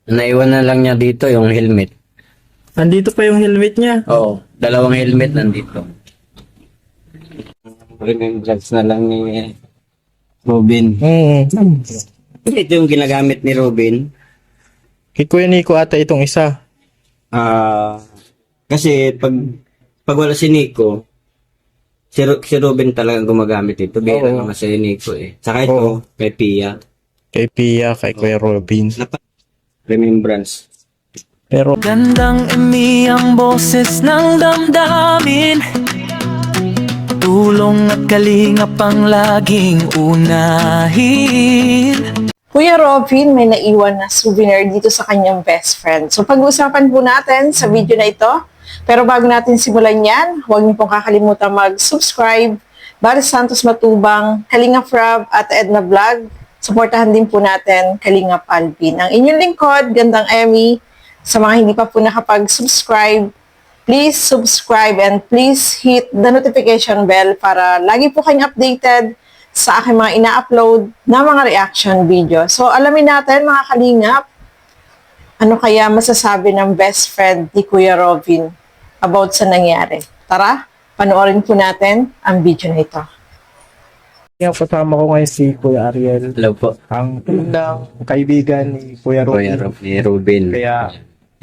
Naiwan na lang niya dito yung helmet. Andito pa yung helmet niya. Oo, dalawang helmet nandito. Remembrance na lang ni Robin. Ito yung ginagamit ni Robin. Kay Kuya Nico ata itong isa. Kasi pag wala si Nico, si Robin talagang gumagamit ito. Bira Oo. naman si Nico eh. Saka ito, Oo. kay Pia. Kay Pia, kay Kuya Robin. Remembrance. Pero Gandang ang boses ng damdamin. Tulong at kalingap ang laging unahin. Kuya Robin may naiwan na souvenir dito sa kanyang best friend. So pag-uusapan po natin sa video na ito. Pero bago natin simulan yan, huwag niyo pong kakalimutan mag-subscribe. Baris Santos Matubang, Kalingap Rob at Edna Vlog. Suportahan din po natin Kalingap Alvin. Ang inyong lingkod, Gandang Emmy. Sa mga hindi pa po nakapag-subscribe, please subscribe and please hit the notification bell para lagi po kayong updated sa aking mga ina-upload na mga reaction video. So, alamin natin mga kalingap, ano kaya masasabi ng best friend ni Kuya Robin about sa nangyari. Tara, panoorin po natin ang video na ito. yung kasama ko ngayon si Kuya Ariel. Hello po. Ang unang kaibigan ni Kuya Kuya Robin. ni Robin. Kaya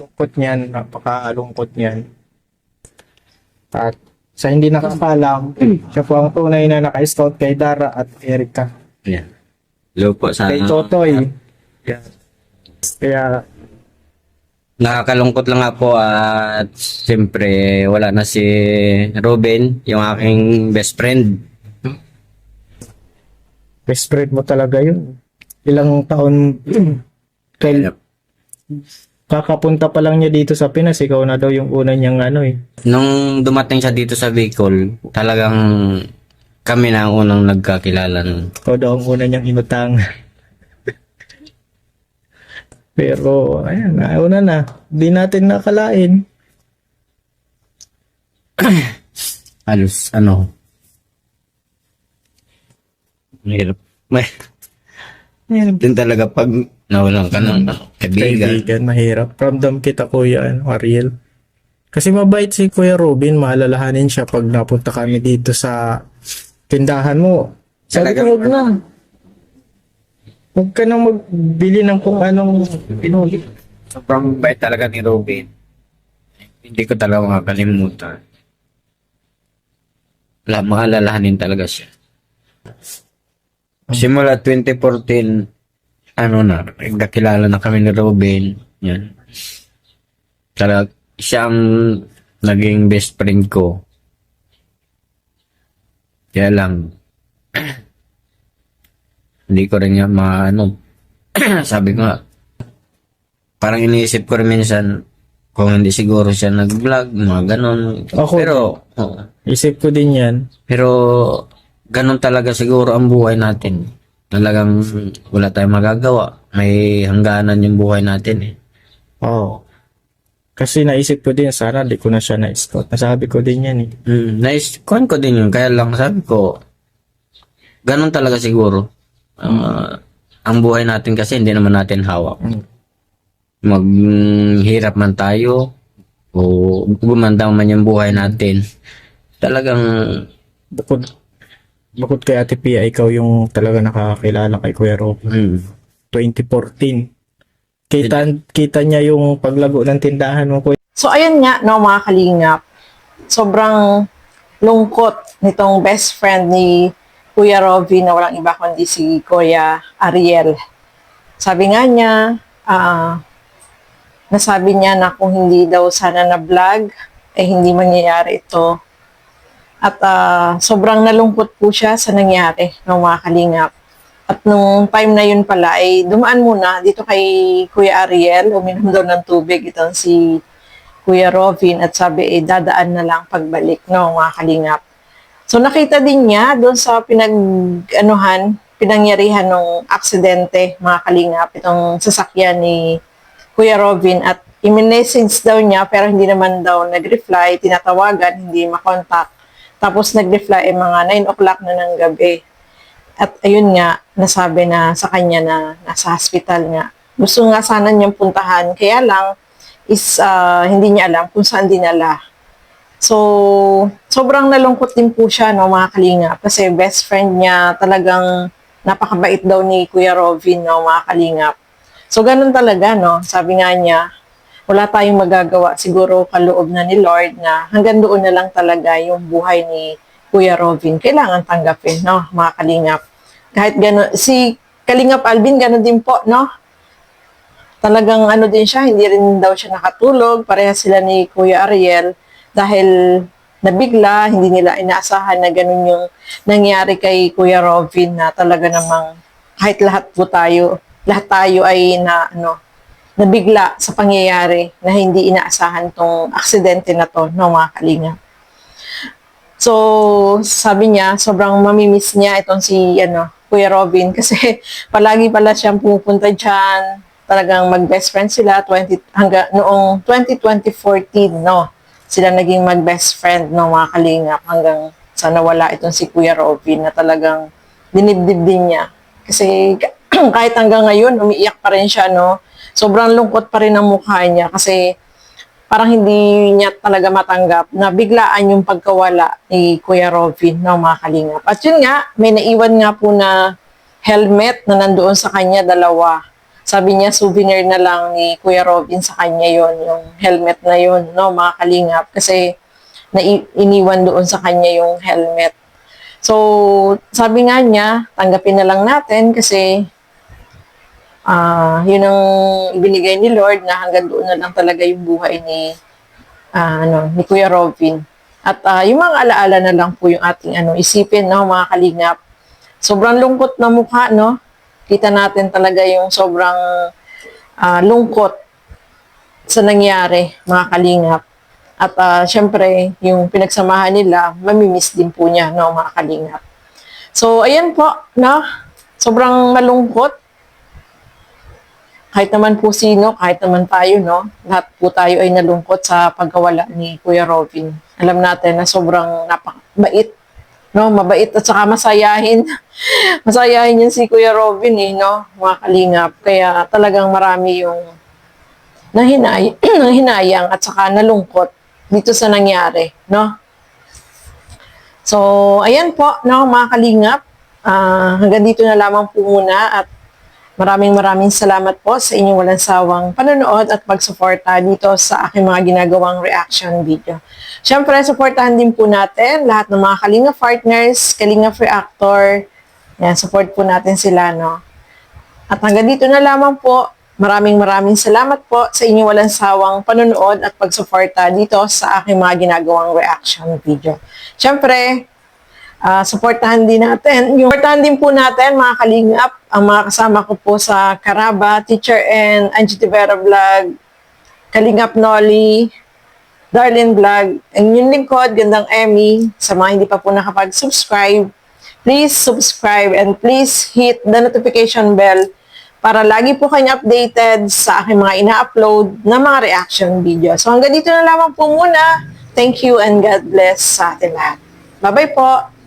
lungkot niyan, napakalungkot niyan. At sa hindi nakakalam, siya po ang tunay na naka-scout kay Dara at Erica. Yeah. Hello po sa Kay Totoy. Yeah. Kaya nakakalungkot lang nga po at siyempre wala na si Robin, yung aking best friend. best friend mo talaga yun. Ilang taon kay kakapunta pa lang niya dito sa Pinas, ikaw na daw yung una niyang ano eh. Nung dumating siya dito sa Bicol, talagang kami na ang unang nagkakilala nun. Ikaw daw ang una niyang inutang. Pero, ayan, nauna na. Di natin nakalain. Halos, mahirap. Mahirap din talaga pag nawalan ka ng kaibigan. Kaibigan, mahirap. Ramdam kita, Kuya Ariel. Kasi mabait si Kuya Robin, maalalahanin siya pag napunta kami dito sa tindahan mo. Sabi ko, huwag na. Huwag ka nang magbili ng kung anong pinuli. Sobrang bait talaga ni Robin. Hindi ko talaga makakalimutan. Maalalahanin talaga siya. Simula 2014, nagkakilala na kami ni Robin. Yan. Talaga, siya ang naging best friend ko. Kaya lang, hindi ko rin nga sabi ko nga, parang iniisip ko rin minsan, kung hindi siguro siya nag-vlog, mga ganon. Ako, Pero, isip ko din yan. pero, ganon talaga siguro ang buhay natin. Talagang wala tayong magagawa. May hangganan yung buhay natin eh. Oo. Kasi naisip ko din, sana di ko na siya na-scout. Nasabi ko din yan eh. Naisikuhan ko din yun. Kaya lang sabi ko, ganon talaga siguro. Ang buhay natin kasi hindi naman natin hawak. Maghirap man tayo o gumanda man yung buhay natin. Talagang Bukod kay Ate Pia, ikaw yung talaga nakakakilala kay Kuya Robin. 2014. Kita niya yung paglago ng tindahan mo, Kuya. So, ayun nga, no, mga kalingap. Sobrang lungkot nitong best friend ni Kuya Robin na walang iba kundi si Kuya Ariel. Sabi nga niya, nasabi niya na kung hindi daw sana na-vlog, hindi mangyayari ito. At sobrang nalungkot po siya sa nangyari ng mga kalingap. At nung time na yun pala, dumaan muna dito kay Kuya Ariel, uminom daw ng tubig itong si Kuya Robin at sabi, dadaan na lang pagbalik, no, mga kalingap. So nakita din niya doon sa pinangyarihan ng aksidente, mga kalingap, itong sasakyan ni Kuya Robin at i-message daw niya pero hindi naman daw nag-reply, tinatawagan, hindi makontak. Tapos nag-reply mga 9 o'clock na ng gabi. At ayun nga, nasabi na sa kanya na nasa hospital nga Gusto nga sana niyang puntahan, kaya lang is hindi niya alam kung saan dinala. So, sobrang nalungkot din po siya, no, mga kalingap. Kasi best friend niya talagang napakabait daw ni Kuya Robin, no, mga kalingap. So, ganun talaga, no. Sabi nga niya, wala tayong magagawa. Siguro kaloob na ni Lord na hanggang doon na lang talaga yung buhay ni Kuya Robin. Kailangan tanggapin, no, mga kalingap. Kahit gano'n, si Kalingap Alvin, gano'n din po, no. Talagang ano din siya, hindi rin daw siya nakatulog. Pareha sila ni Kuya Ariel dahil nabigla, hindi nila inaasahan na ganun yung nangyari kay Kuya Robin na talaga namang kahit lahat tayo ay nabigla sa pangyayari na hindi inaasahan tong aksidente na to, no, mga kalinga. So, sabi niya, sobrang mamimiss niya itong si Kuya Robin kasi palagi pala siyang pupunta diyan. Talagang mag-best friend sila hanggang noong 2014, no. Sila naging mag-best friend, no, mga kalingap, hanggang sa nawala itong si Kuya Robin na talagang dinibdib din niya. Kasi kahit hanggang ngayon, umiiyak pa rin siya, no. Sobrang lungkot pa rin ang mukha niya kasi parang hindi niya talaga matanggap na biglaan yung pagkawala ni Kuya Robin, no, mga kalingap. At yun nga, may naiwan nga po na helmet na nandoon sa kanya, dalawa. Sabi niya, souvenir na lang ni Kuya Robin sa kanya yon, yung helmet na yon, no, mga kalingap. Kasi iniwan doon sa kanya yung helmet. So, sabi nga niya, tanggapin na lang natin kasi yun ang ibinigay ni Lord na hanggang doon na lang talaga yung buhay ni Kuya Robin. At yung mga alaala na lang po yung ating isipin, no, mga kalingap. Sobrang lungkot na mukha, no? Kita natin talaga yung sobrang lungkot sa nangyari, mga kalingap. At syempre, yung pinagsamahan nila, mamimiss din po niya, no, mga kalingap. So, ayan po, no? Sobrang malungkot. Kahit naman po sino, kahit naman tayo, no? Lahat po tayo ay nalungkot sa pagkawala ni Kuya Robin. Alam natin na sobrang napakabait, no? Mabait at saka masayahin. Masayahin yun si Kuya Robin, no? Mga kalingap. Kaya talagang marami yung nanghinayang at saka nalungkot dito sa nangyari, no? So, ayan po, no, mga kalingap. Hanggang dito na lamang po muna at maraming salamat po sa inyong walang sawang panonood at pagsuporta dito sa aking mga ginagawang reaction video. Siyempre, suportahan din po natin lahat ng mga Kalinga partners, Kalinga Reactor. Yan, support po natin sila, no? At hanggang dito na lamang po. Maraming salamat po sa inyong walang sawang panonood at pagsuporta dito sa aking mga ginagawang reaction video. Siyempre, supportahan din po natin mga kalingap ang mga kasama ko po sa Karaba, Teacher and Angie Tivera Vlog, Kalingap Nolly, Darlene Vlog, and yung lingkod, Gandang Emmy. Sa mga hindi pa po nakapag-subscribe, please subscribe and please hit the notification bell para lagi po kayo updated sa aking mga ina-upload na mga reaction video. So hanggang dito na lamang po muna. Thank you and God bless sa atin lahat. Bye-bye po!